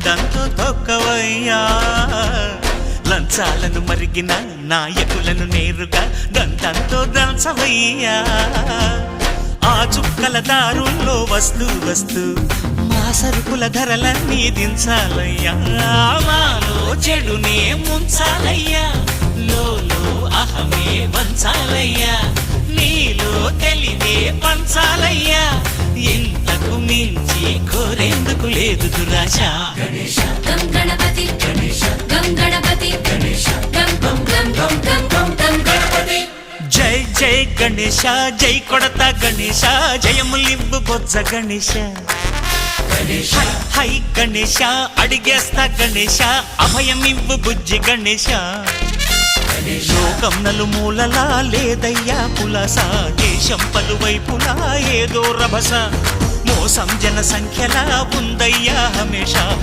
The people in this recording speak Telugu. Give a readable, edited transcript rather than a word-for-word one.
దండంతో తొక్కవయ్యా లంచాలను మరిగిన నాయకులను నేరుగా దండంతో దంచవయ్యా ఆ చుక్కల దారుల్లో వస్తూ వస్తూ మా సరుకుల ధరలన్నీ దించాలయ్యా మాలో చెడునే ముంచాలయ్యా లోలో అహమే వంచాలయ్యా నీలో తెలివే పంచాలయ్యా ఇంతకు మించి కోరేందుకు లేదు దురాశ గం గణపతి గం గణపతి గం గం గం గం గం గం గం గణపతి జై జై గణేశ జై కొడతా గణేశ జయములివ్వు బొజ్జ గణేశ హై హై గణేశ అడిగేస్తా గణేశ అభయమివ్వు బుజ్జి గణేశ లోకం నలుమూలలా లేదయ్యా పులస దేశం పలువైపులా ఏదో రభస మోసం జన సంఖ్యలా ఉందయ్యా హమేషా